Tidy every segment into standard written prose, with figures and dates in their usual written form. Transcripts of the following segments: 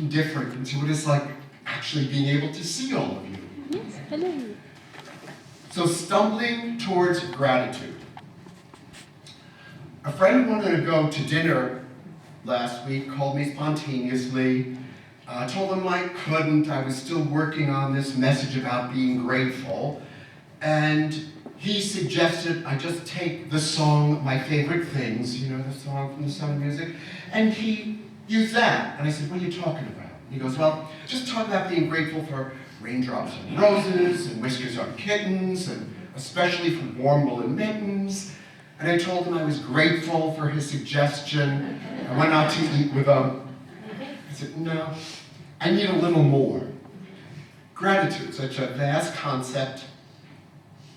looking different and see what it's like actually being able to see all of you. Yes, hello. So stumbling towards gratitude. A friend wanted to go to dinner last week, called me spontaneously, told him I couldn't, I was still working on this message about being grateful, and he suggested I just take the song, My Favorite Things, you know the song from The Sound of Music, and he used that. And I said, what are you talking about? And he goes, well, just talk about being grateful for raindrops on roses, and whiskers on kittens, and especially for warm woolen mittens. And I told him I was grateful for his suggestion. I went out to eat with him. I said, no, I need a little more. Gratitude, such a vast concept,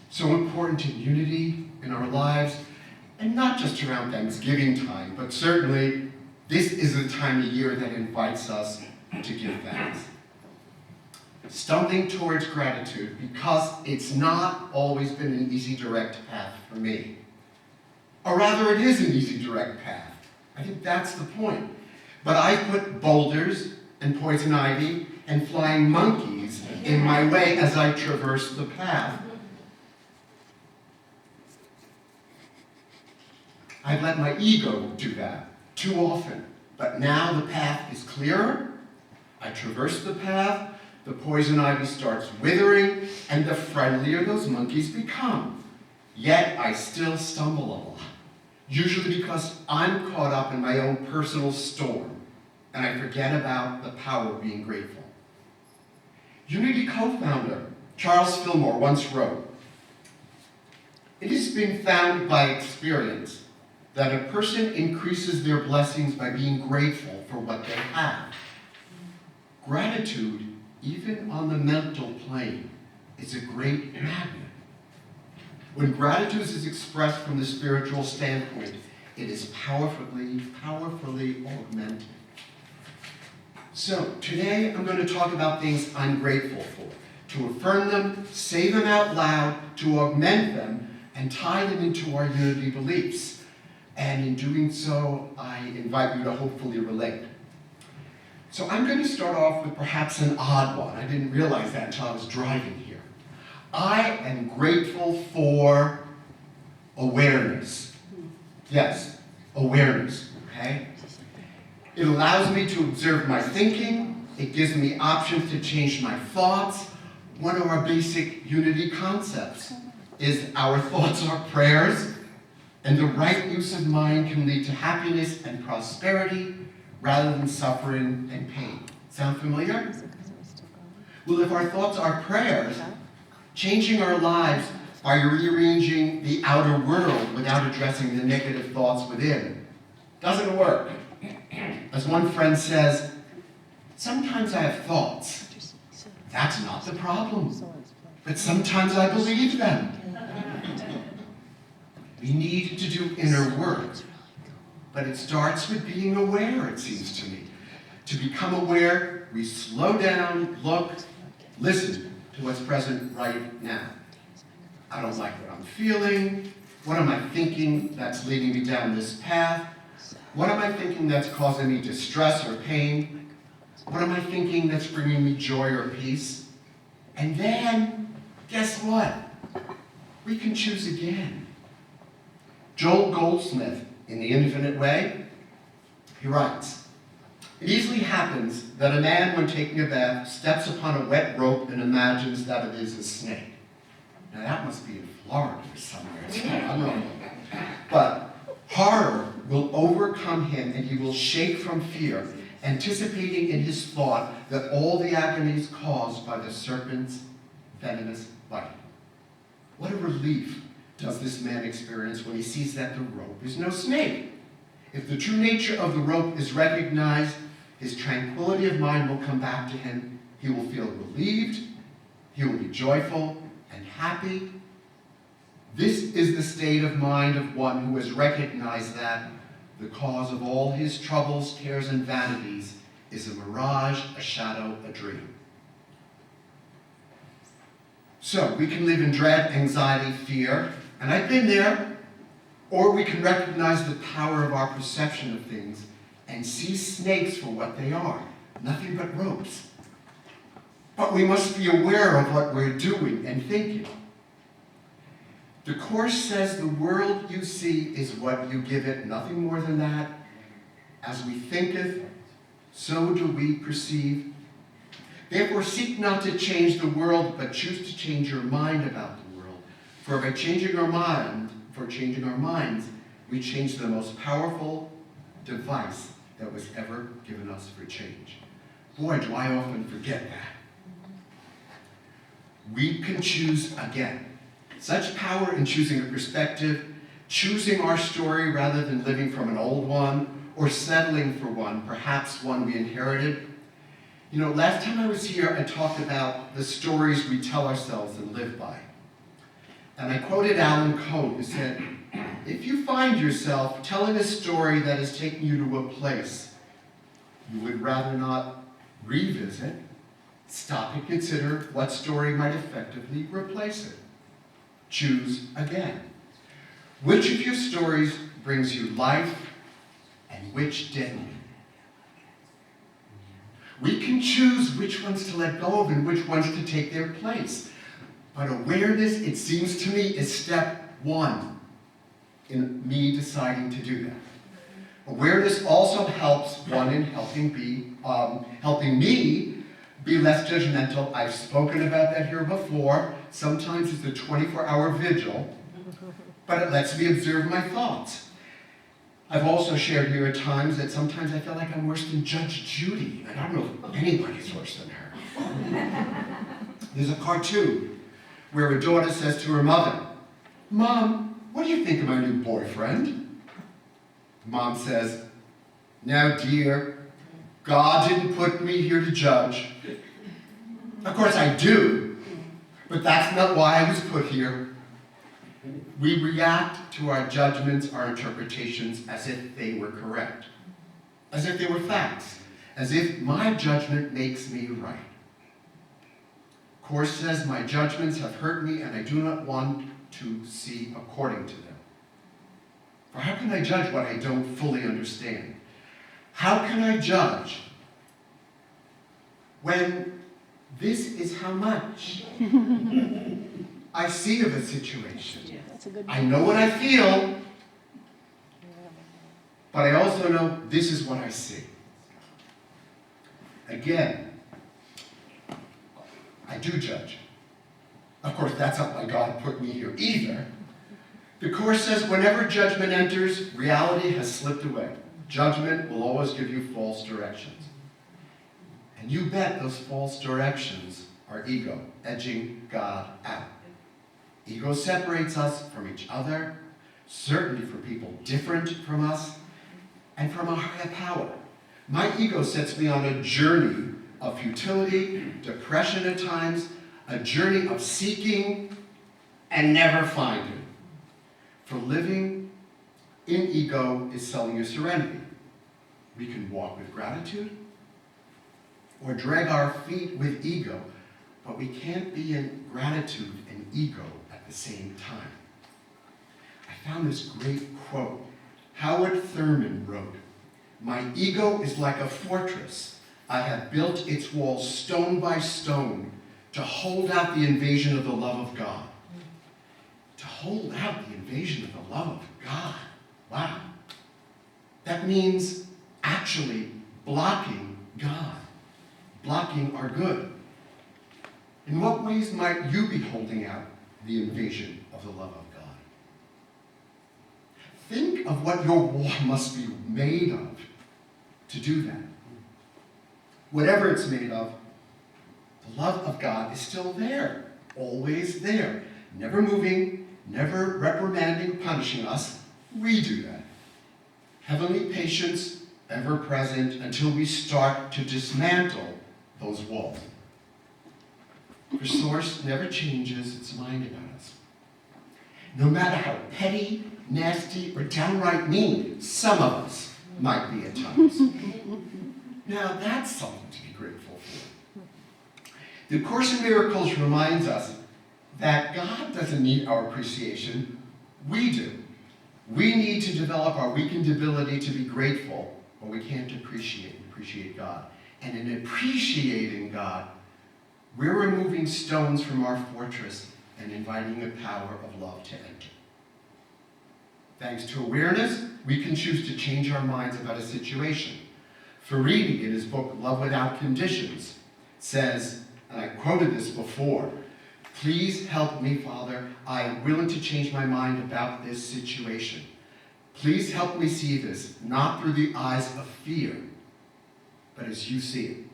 so important in unity in our lives, and not just around Thanksgiving time, but certainly this is a time of year that invites us to give thanks. Stumbling towards gratitude because it's not always been an easy, direct path for me. Or rather, it is an easy, direct path. I think that's the point. But I put boulders and poison ivy and flying monkeys in my way as I traverse the path. I've let my ego do that too often. But now the path is clearer. I traverse the path, the poison ivy starts withering, and the friendlier those monkeys become. Yet I still stumble a lot, usually because I'm caught up in my own personal storm, and I forget about the power of being grateful. Unity co-founder Charles Fillmore once wrote, "It has been found by experience that a person increases their blessings by being grateful for what they have. Gratitude, even on the mental plane, is a great magnet. When gratitude is expressed from the spiritual standpoint, it is powerfully augmented." So today I'm going to talk about things I'm grateful for, to affirm them, say them out loud, to augment them, and tie them into our unity beliefs. And in doing so, I invite you to hopefully relate. So I'm going to start off with perhaps an odd one. I didn't realize that until I was driving here. I am grateful for awareness. Yes, awareness, okay? It allows me to observe my thinking. It gives me options to change my thoughts. One of our basic unity concepts is our thoughts are prayers, and the right use of mind can lead to happiness and prosperity rather than suffering and pain. Sound familiar? Well, if our thoughts are prayers, changing our lives by rearranging the outer world without addressing the negative thoughts within doesn't work. As one friend says, sometimes I have thoughts. That's not the problem. But sometimes I believe them. We need to do inner work. But it starts with being aware, it seems to me. To become aware, we slow down, look, listen to what's present right now. I don't like what I'm feeling. What am I thinking that's leading me down this path? What am I thinking that's causing me distress or pain? What am I thinking that's bringing me joy or peace? And then, guess what? We can choose again. Joel Goldsmith, in The Infinite Way, he writes, "It easily happens that a man, when taking a bath, steps upon a wet rope and imagines that it is a snake." Now that must be in Florida or somewhere. It's not unreal. But horror will overcome him and he will shake from fear, anticipating in his thought that all the agony is caused by the serpent's venomous bite. What a relief does this man experience when he sees that the rope is no snake. If the true nature of the rope is recognized, his tranquility of mind will come back to him. He will feel relieved, he will be joyful and happy. This is the state of mind of one who has recognized that the cause of all his troubles, cares, and vanities is a mirage, a shadow, a dream. So we can live in dread, anxiety, fear, and I've been there, or we can recognize the power of our perception of things and see snakes for what they are, nothing but ropes. But we must be aware of what we're doing and thinking. The Course says the world you see is what you give it, nothing more than that. As we thinketh, so do we perceive. Therefore seek not to change the world, but choose to change your mind about the world. For by changing our minds, we change the most powerful device that was ever given us for change. Boy, do I often forget that. We can choose again. Such power in choosing a perspective, choosing our story rather than living from an old one, or settling for one, perhaps one we inherited. You know, last time I was here, I talked about the stories we tell ourselves and live by. And I quoted Alan Coe, who said, if you find yourself telling a story that is taking you to a place you would rather not revisit, stop and consider what story might effectively replace it. Choose again. Which of your stories brings you life and which didn't? We can choose which ones to let go of and which ones to take their place. But awareness, it seems to me, is step one in me deciding to do that. Awareness also helps one in helping me be less judgmental. I've spoken about that here before. Sometimes it's a 24-hour vigil, but it lets me observe my thoughts. I've also shared here at times that sometimes I feel like I'm worse than Judge Judy. I don't know if anybody's worse than her. There's a cartoon where a daughter says to her mother, Mom, what do you think of my new boyfriend? Mom says, now dear, God didn't put me here to judge. Of course I do, but that's not why I was put here. We react to our judgments, our interpretations, as if they were correct, as if they were facts, as if my judgment makes me right. Course says my judgments have hurt me and I do not want to see according to them. For how can I judge what I don't fully understand? How can I judge when this is how much I see of a situation? I know what I feel, but I also know this is what I see. Again, I do judge. Of course, that's not why God put me here either. The Course says whenever judgment enters, reality has slipped away. Judgment will always give you false directions. And you bet those false directions are ego, edging God out. Ego separates us from each other, certainly for people different from us, and from a higher power. My ego sets me on a journey of futility, depression at times, a journey of seeking and never finding. For living in ego is selling your serenity. We can walk with gratitude or drag our feet with ego, but we can't be in gratitude and ego at the same time. I found this great quote. Howard Thurman wrote, "My ego is like a fortress. I have built its walls stone by stone to hold out the invasion of the love of God." To hold out the invasion of the love of God. Wow. That means actually blocking God, blocking our good. In what ways might you be holding out the invasion of the love of God? Think of what your wall must be made of to do that. Whatever it's made of, the love of God is still there, always there, never moving, never reprimanding, punishing us. We do that. Heavenly patience, ever present until we start to dismantle those walls. For Source never changes its mind about us. No matter how petty, nasty, or downright mean some of us might be at times. Now that's something to be grateful for. The Course in Miracles reminds us that God doesn't need our appreciation, we do. We need to develop our weakened ability to be grateful, but we can't appreciate God. And in appreciating God, we're removing stones from our fortress and inviting the power of love to enter. Thanks to awareness, we can choose to change our minds about a situation. Faridi, in his book, Love Without Conditions, says, and I quoted this before, "Please help me, Father. I am willing to change my mind about this situation. Please help me see this, not through the eyes of fear, but as you see it."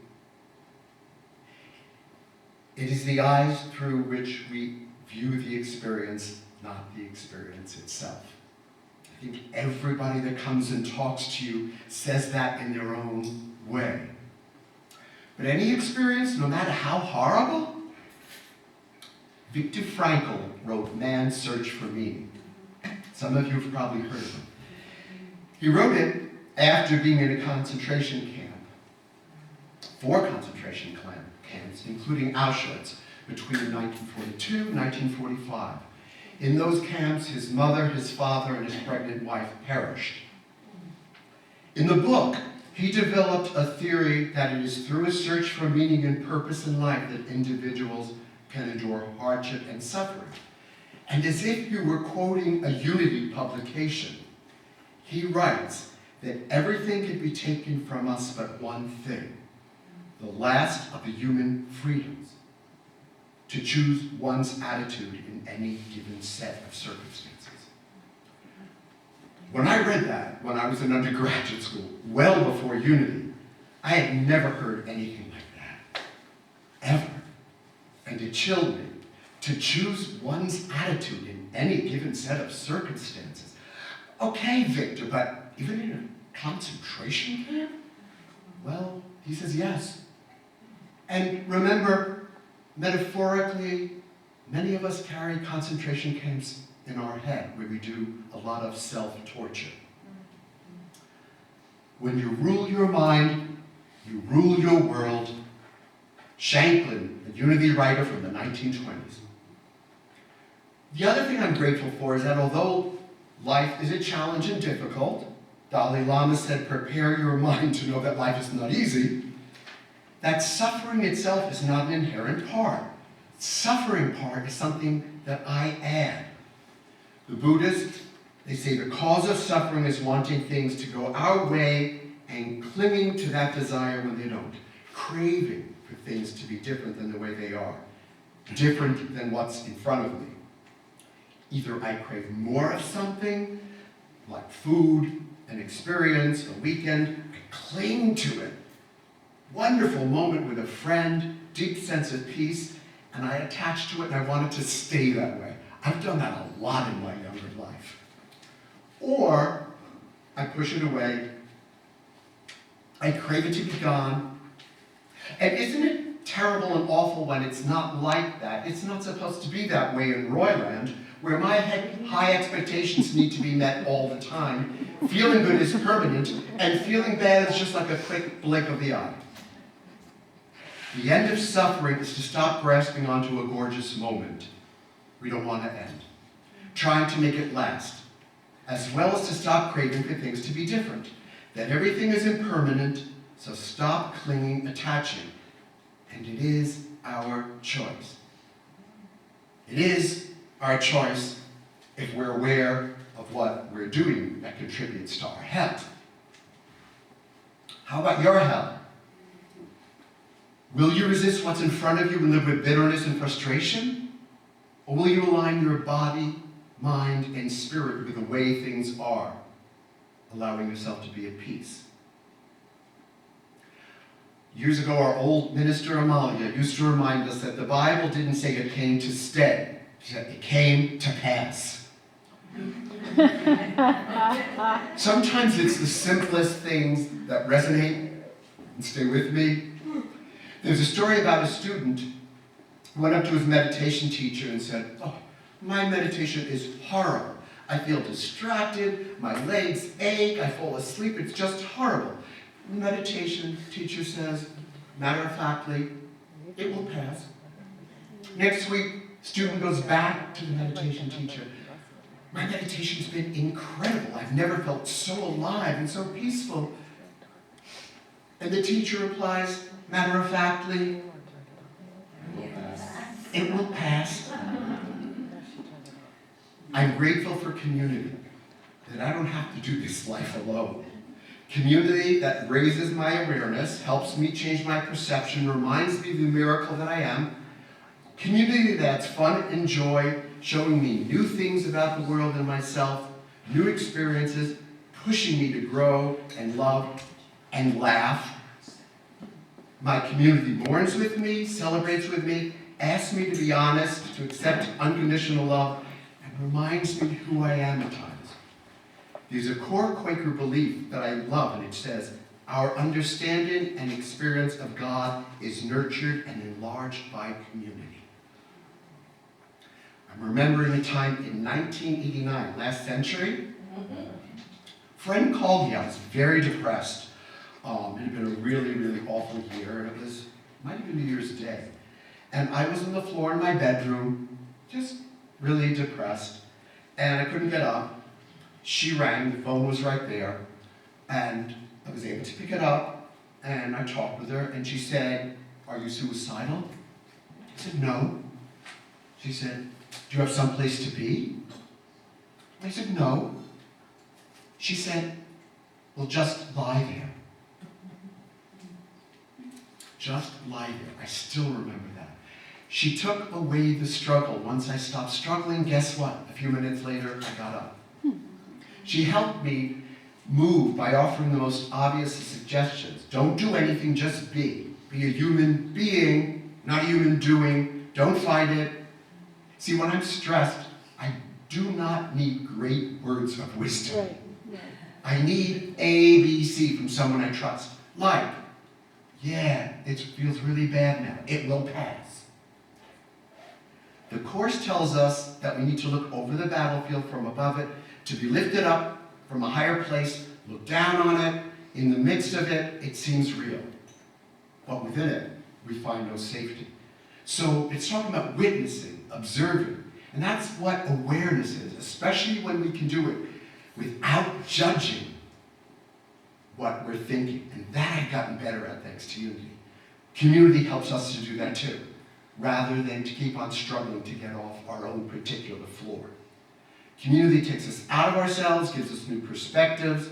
It is the eyes through which we view the experience, not the experience itself. I think everybody that comes and talks to you says that in their own way. But any experience, no matter how horrible, Viktor Frankl wrote Man's Search for Meaning. Some of you have probably heard of him. He wrote it after being in a concentration camp, 4 concentration camps, including Auschwitz, between 1942 and 1945. In those camps, his mother, his father, and his pregnant wife perished. In the book, he developed a theory that it is through a search for meaning and purpose in life that individuals can endure hardship and suffering. And as if he were quoting a Unity publication, he writes that everything can be taken from us but one thing, the last of the human freedoms, to choose one's attitude in any given set of circumstances. When I read that, when I was in undergraduate school, well before Unity, I had never heard anything like that, ever. And it chilled me. To choose one's attitude in any given set of circumstances. Okay, Victor, but even in a concentration camp? Well, he says yes. And remember, metaphorically, many of us carry concentration camps in our head where we do a lot of self-torture. When you rule your mind, you rule your world. Shanklin, a Unity writer from the 1920s. The other thing I'm grateful for is that although life is a challenge and difficult, Dalai Lama said, prepare your mind to know that life is not easy, that suffering itself is not an inherent part. Suffering part is something that I add. The Buddhists, they say the cause of suffering is wanting things to go our way and clinging to that desire when they don't. Craving for things to be different than the way they are. Different than what's in front of me. Either I crave more of something, like food, an experience, a weekend, I cling to it. Wonderful moment with a friend, deep sense of peace, and I attach to it and I want it to stay that way. I've done that a lot in my younger life. Or I push it away, I crave it to be gone. And isn't it terrible and awful when it's not like that? It's not supposed to be that way in Royland, where my high expectations need to be met all the time. Feeling good is permanent, and feeling bad is just like a quick blink of the eye. The end of suffering is to stop grasping onto a gorgeous moment we don't want to end, trying to make it last, as well as to stop craving for things to be different. That everything is impermanent, so stop clinging, attaching. And it is our choice. It is our choice if we're aware of what we're doing that contributes to our health. How about your health? Will you resist what's in front of you and live with bitterness and frustration? Or will you align your body, mind, and spirit with the way things are, allowing yourself to be at peace? Years ago, our old minister Amalia used to remind us that the Bible didn't say it came to stay. She said it came to pass. Sometimes it's the simplest things that resonate and stay with me. There's a story about a student who went up to his meditation teacher and said, "Oh, my meditation is horrible. I feel distracted, my legs ache, I fall asleep, it's just horrible." The meditation teacher says, matter-of-factly, "It will pass." Next week, student goes back to the meditation teacher. "My meditation's been incredible. I've never felt so alive and so peaceful." And the teacher replies, matter-of-factly, it will pass. I'm grateful for community, that I don't have to do this life alone. Community that raises my awareness, helps me change my perception, reminds me of the miracle that I am. Community that's fun and joy, showing me new things about the world and myself, new experiences, pushing me to grow and love and laugh. My community mourns with me, celebrates with me, asks me to be honest, to accept unconditional love, and reminds me who I am at times. There's a core Quaker belief that I love, and it says, our understanding and experience of God is nurtured and enlarged by community. I'm remembering a time in 1989, last century. A friend called me. I was very depressed. It had been a really, really awful year, and it might have been New Year's Day. And I was on the floor in my bedroom, just really depressed, and I couldn't get up. She rang, the phone was right there, and I was able to pick it up, and I talked with her, and she said, are you suicidal? I said, no. She said, do you have someplace to be? I said, no. She said, well, just lie there. Just lie there. I still remember that. She took away the struggle. Once I stopped struggling, guess what? A few minutes later, I got up. She helped me move by offering the most obvious suggestions. Don't do anything, just be. Be a human being, not a human doing. Don't fight it. See, when I'm stressed, I do not need great words of wisdom. Right. I need A, B, C from someone I trust. Like, yeah, it feels really bad now. It will pass. The Course tells us that we need to look over the battlefield from above it, to be lifted up from a higher place, look down on it. In the midst of it, it seems real. But within it, we find no safety. So it's talking about witnessing, observing. And that's what awareness is, especially when we can do it without judging what we're thinking. And that I've gotten better at thanks to unity. Community helps us to do that too, rather than to keep on struggling to get off our own particular floor. Community takes us out of ourselves, gives us new perspectives,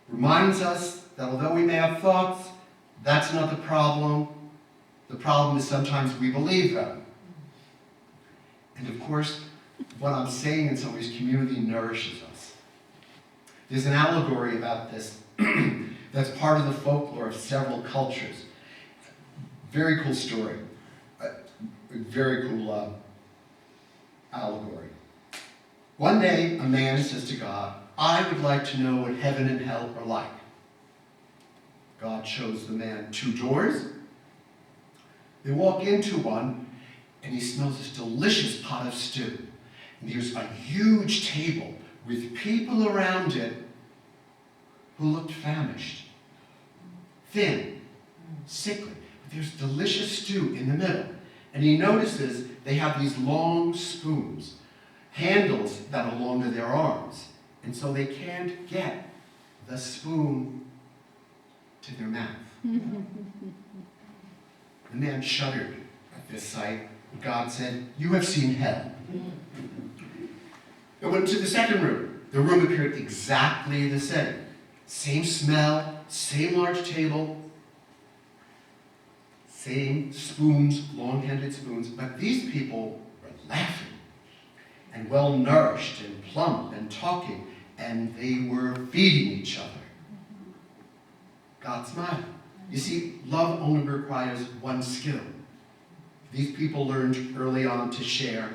reminds us that although we may have thoughts, that's not the problem. The problem is sometimes we believe them. And of course, what I'm saying in some ways, community nourishes us. There's an allegory about this that's part of the folklore of several cultures. Very cool story. Very cool allegory. One day, a man says to God, I would like to know what heaven and hell are like. God shows the man 2 doors. They walk into one, and he smells this delicious pot of stew. And there's a huge table with people around it who looked famished, thin, sickly. But there's delicious stew in the middle. And he notices they have these long spoons, handles that are longer their arms. And so they can't get the spoon to their mouth. The man shuddered at this sight. God said, you have seen hell. They went to the second room. The room appeared exactly the same. Same smell, same large table, same spoons, long-handled spoons. But these people were laughing and well-nourished and plump and talking, and they were feeding each other. God smiled. You see, love only requires one skill. These people learned early on to share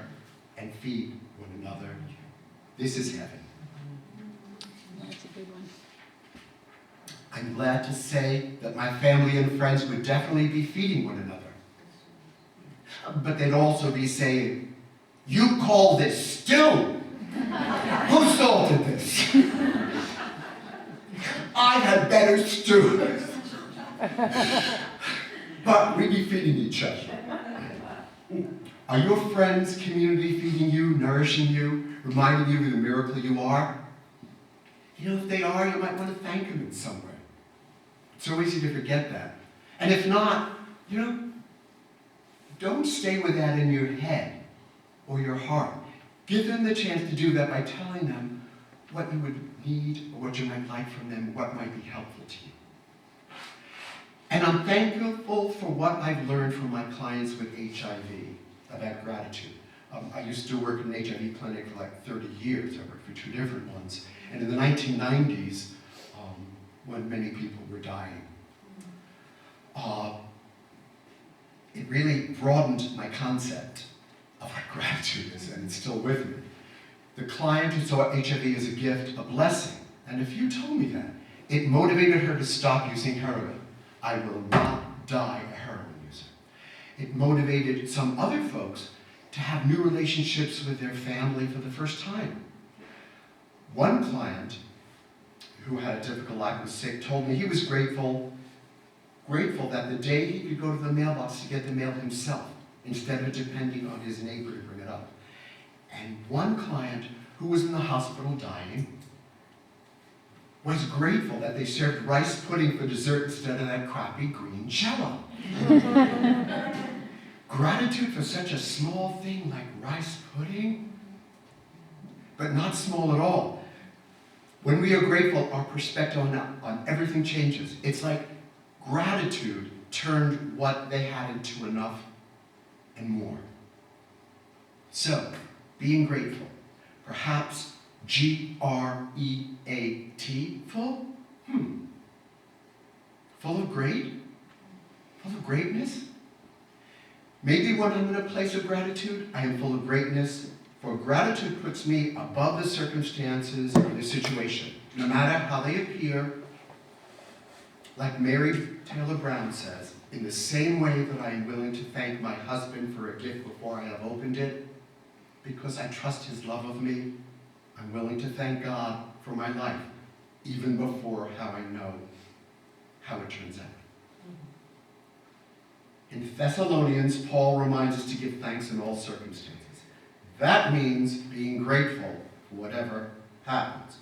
and feed one another. This is heaven. That's a good one. I'm glad to say that my family and friends would definitely be feeding one another. But they'd also be saying, you call this stew? Who salted this? I had better stew. But we'd be feeding each other. Are your friends, community feeding you, nourishing you, reminding you of the miracle you are? You know, if they are, you might want to thank them in some way. It's so easy to forget that. And if not, don't stay with that in your head or your heart. Give them the chance to do that by telling them what you would need or what you might like from them, what might be helpful to you. And I'm thankful for what I've learned from my clients with HIV about gratitude. I used to work in an HIV clinic for like 30 years. I worked for 2 different ones. And in the 1990s, when many people were dying, it really broadened my concept of what gratitude is, and it's still with me. The client who saw HIV as a gift, a blessing, and if you told me that, it motivated her to stop using heroin. I will not die a heroin user. It motivated some other folks to have new relationships with their family for the first time. One client who had a difficult life, was sick, told me he was grateful that the day he could go to the mailbox to get the mail himself, instead of depending on his neighbor to bring it up. And one client who was in the hospital dying was grateful that they served rice pudding for dessert instead of that crappy green Jell-O. Gratitude for such a small thing like rice pudding, but not small at all. When we are grateful, our perspective on everything changes. It's like gratitude turned what they had into enough and more. So, being grateful, perhaps G-R-E-A-T, full? Full of greatness? Maybe when I'm in a place of gratitude, I am full of greatness, for gratitude puts me above the circumstances or the situation, no matter how they appear. Like Mary Taylor Brown says, in the same way that I am willing to thank my husband for a gift before I have opened it, because I trust his love of me, I'm willing to thank God for my life, even before how I know how it turns out. In Thessalonians, Paul reminds us to give thanks in all circumstances. That means being grateful for whatever happens.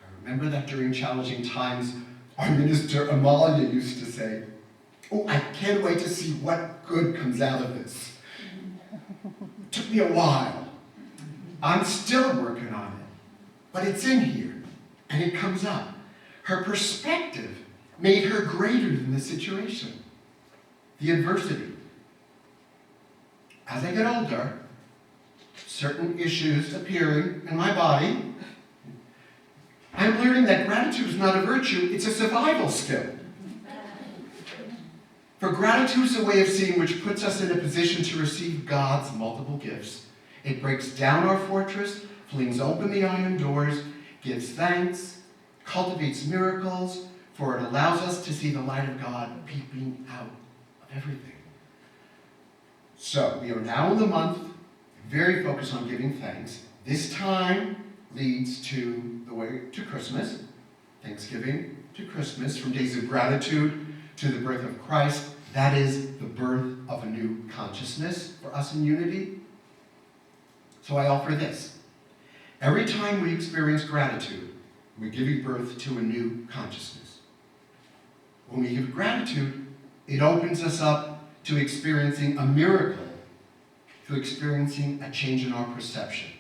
I remember that during challenging times, our minister Amalia used to say, "Oh, I can't wait to see what good comes out of this." It took me a while. I'm still working on it, but it's in here, and it comes up. Her perspective made her greater than the situation, the adversity. As I get older, certain issues appearing in my body, I'm learning that gratitude is not a virtue, it's a survival skill. For gratitude is a way of seeing which puts us in a position to receive God's multiple gifts. It breaks down our fortress, flings open the iron doors, gives thanks, cultivates miracles, for it allows us to see the light of God peeping out of everything. So, we are now in the month, very focused on giving thanks. This time leads to the way to Christmas, Thanksgiving to Christmas, from days of gratitude to the birth of Christ. That is the birth of a new consciousness for us in unity. So I offer this. Every time we experience gratitude, we're giving birth to a new consciousness. When we give gratitude, it opens us up to experiencing a miracle, to experiencing a change in our perception,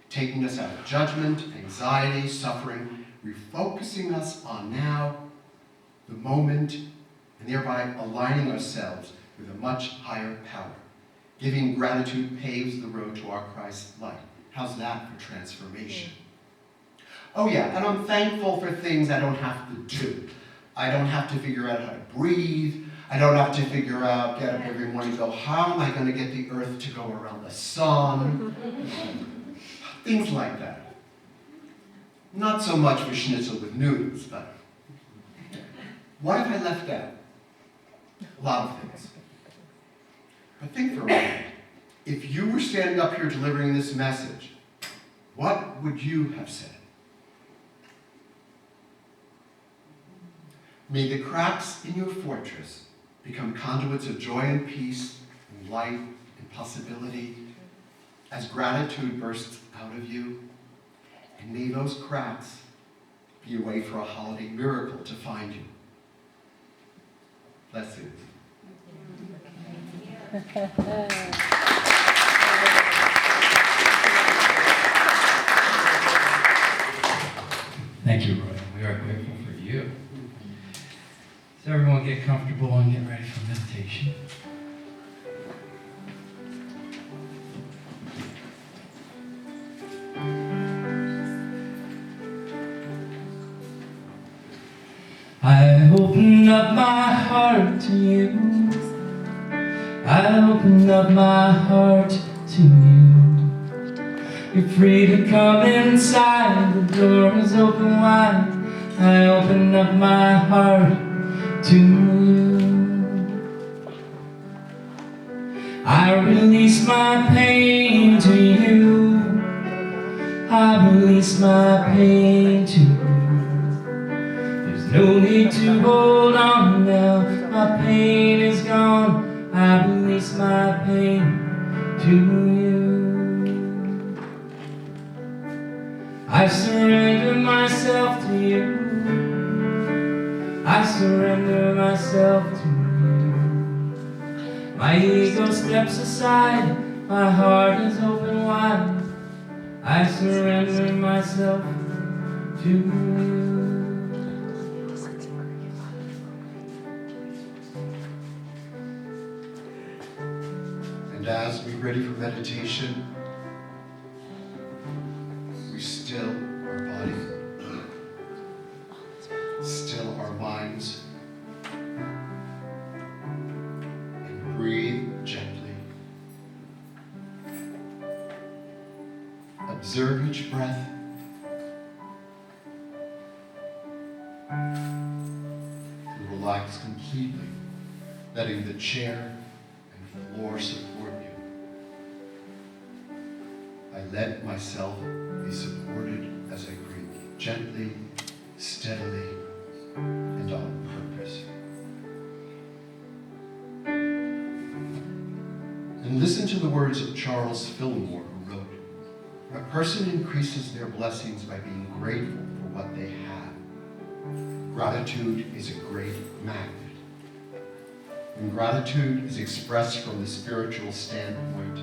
taking us out of judgment, anxiety, suffering, refocusing us on now, the moment, and thereby aligning ourselves with a much higher power. Giving gratitude paves the road to our Christ light. How's that for transformation? Oh yeah, and I'm thankful for things I don't have to do. I don't have to figure out how to breathe. I don't have to figure out, get up every morning and go, how am I going to get the earth to go around the sun? Things like that. Not so much for schnitzel with noodles, but what have I left out? A lot of things. But think for a moment. If you were standing up here delivering this message, what would you have said? May the cracks in your fortress become conduits of joy and peace and light and possibility as gratitude bursts out of you. And may those cracks be a way for a holiday miracle to find you. Blessings. Thank you, Roy. We are grateful for you. So everyone get comfortable and get ready for meditation. I open up my heart to you. I open up my heart to you. You're free to come inside. The door is open wide. I open up my heart to you. I release my pain to you. I release my pain to you. There's no need to hold on now. My pain is gone. I release my pain to you. I surrender myself to you. I surrender myself to you. My ego steps aside. My heart is open wide. I surrender myself to you. And as we ready for meditation, we still our body, still our minds, and breathe gently. Observe each breath. And relax completely, letting the chair and floor support you. I let myself be supported as I breathe gently, steadily, and on purpose. And listen to the words of Charles Fillmore, who wrote, "A person increases their blessings by being grateful for what they have. Gratitude is a great magnet. When gratitude is expressed from the spiritual standpoint,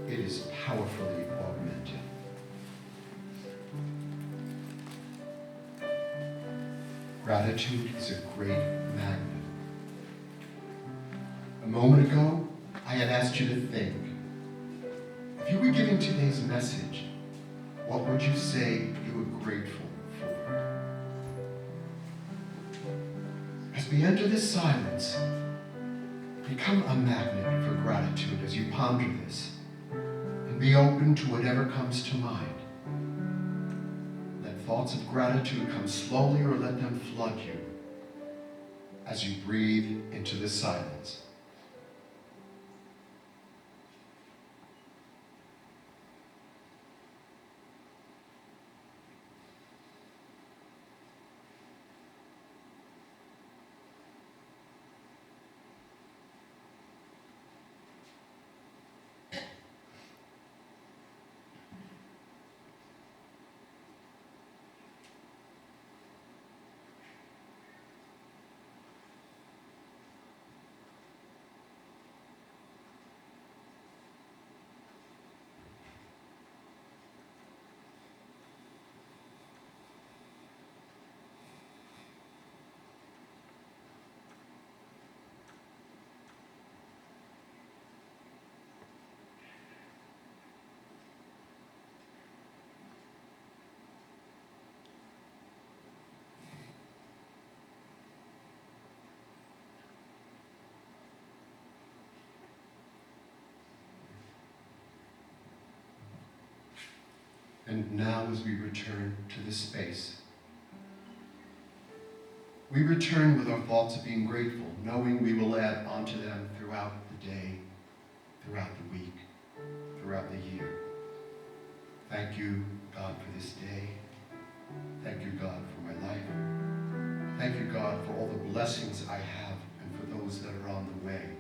it is powerfully augmented." Gratitude is a great magnet. A moment ago, I had asked you to think, if you were giving today's message, what would you say you were grateful for? As we enter this silence, become a magnet for gratitude as you ponder this, and be open to whatever comes to mind. Let thoughts of gratitude come slowly or let them flood you as you breathe into this silence. And now as we return to this space, we return with our thoughts of being grateful, knowing we will add onto them throughout the day, throughout the week, throughout the year. Thank you, God, for this day. Thank you, God, for my life. Thank you, God, for all the blessings I have and for those that are on the way.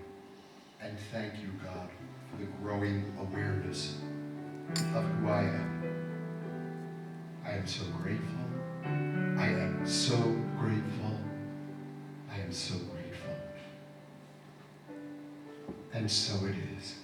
And thank you, God, for the growing awareness of who I am. I am so grateful. I am so grateful. I am so grateful. and so it is.